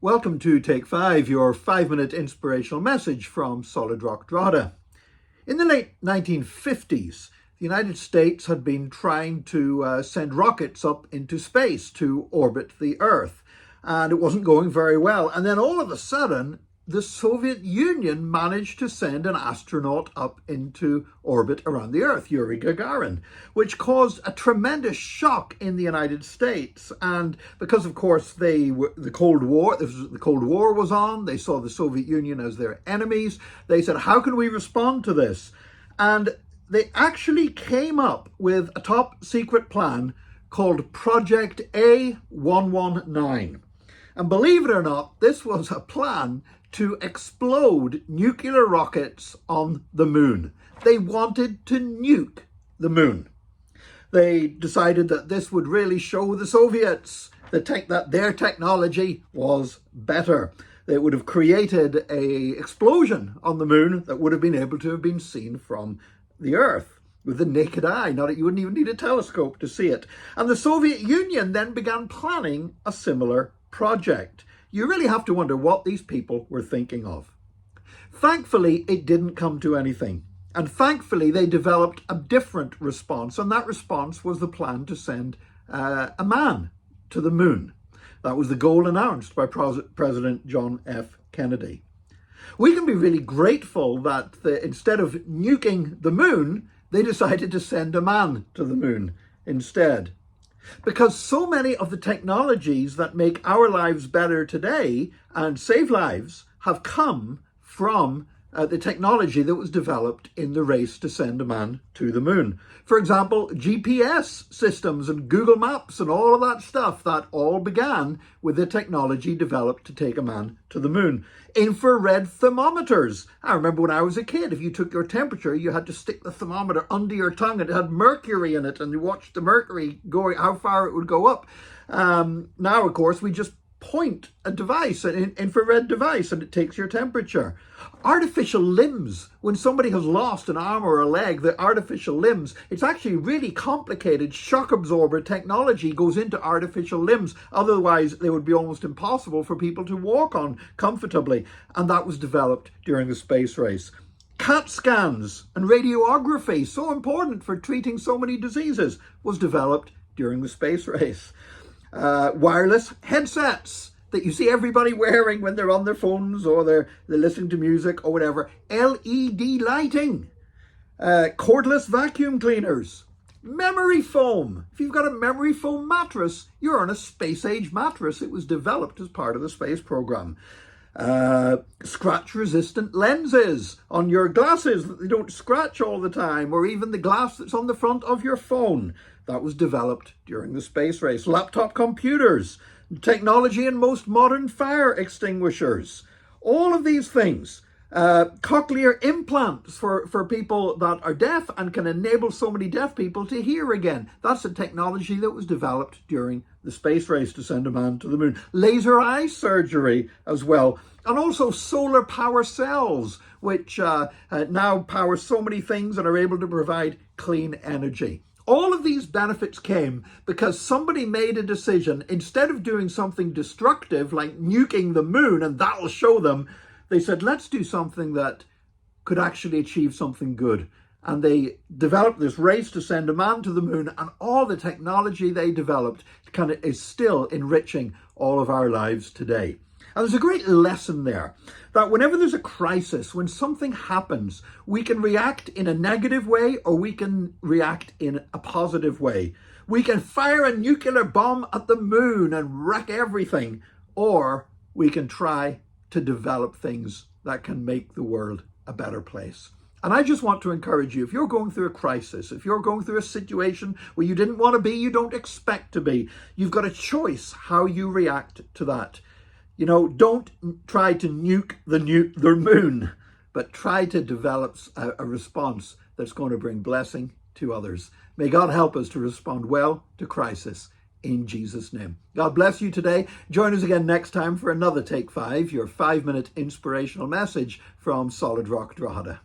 Welcome to Take 5, your 5-minute inspirational message from Solid Rock Drogheda. In the late 1950s, the United States had been trying to send rockets up into space to orbit the Earth, and it wasn't going very well. And then all of a sudden, the Soviet Union managed to send an astronaut up into orbit around the Earth, Yuri Gagarin, which caused a tremendous shock in the United States. And because, of course, the Cold War was on, they saw the Soviet Union as their enemies. They said, how can we respond to this? And they actually came up with a top secret plan called Project A119. And believe it or not, this was a plan to explode nuclear rockets on the moon. They wanted to nuke the moon. They decided that this would really show the Soviets that their technology was better. They would have created an explosion on the moon that would have been able to have been seen from the Earth with the naked eye. You wouldn't even need a telescope to see it. And the Soviet Union then began planning a similar project. You really have to wonder what these people were thinking of. Thankfully, it didn't come to anything. And thankfully, they developed a different response. And that response was the plan to send a man to the moon. That was the goal announced by President John F. Kennedy. We can be really grateful that instead of nuking the moon, they decided to send a man to the moon instead. Because so many of the technologies that make our lives better today and save lives have come from the technology that was developed in the race to send a man to the moon. For example, GPS systems and Google Maps and all of that stuff, that all began with the technology developed to take a man to the moon. Infrared thermometers. I remember when I was a kid, if you took your temperature, you had to stick the thermometer under your tongue and it had mercury in it, and you watched the mercury going, how far it would go up. Now, of course, we just point a device, an infrared device, and it takes your temperature. Artificial limbs. When somebody has lost an arm or a leg, the artificial limbs, it's actually really complicated. Shock absorber technology goes into artificial limbs. Otherwise, they would be almost impossible for people to walk on comfortably. And that was developed during the space race. CAT scans and radiography, so important for treating so many diseases, was developed during the space race. Wireless headsets that you see everybody wearing when they're on their phones or they're listening to music or whatever. LED lighting, cordless vacuum cleaners, memory foam. If you've got a memory foam mattress, you're on a space-age mattress. It was developed as part of the space program. Scratch-resistant lenses on your glasses that they don't scratch all the time, or even the glass that's on the front of your phone. That was developed during the space race. Laptop computers, technology in most modern fire extinguishers. All of these things. Cochlear implants for people that are deaf and can enable so many deaf people to hear again. That's a technology that was developed during the space race to send a man to the moon. Laser eye surgery as well. And also solar power cells, which now power so many things and are able to provide clean energy. All of these benefits came because somebody made a decision. Instead of doing something destructive like nuking the moon, and that'll show them, they said, let's do something that could actually achieve something good. And they developed this race to send a man to the moon, and all the technology they developed is still enriching all of our lives today. And there's a great lesson there that whenever there's a crisis, when something happens, we can react in a negative way or we can react in a positive way. We can fire a nuclear bomb at the moon and wreck everything, or we can try to develop things that can make the world a better place. And I just want to encourage you, if you're going through a crisis, if you're going through a situation where you didn't want to be, you don't expect to be, you've got a choice how you react to that. Don't try to nuke the moon, but try to develop a response that's going to bring blessing to others. May God help us to respond well to crisis in Jesus' name. God bless you today. Join us again next time for another Take 5, your 5-minute inspirational message from Solid Rock Drogheda.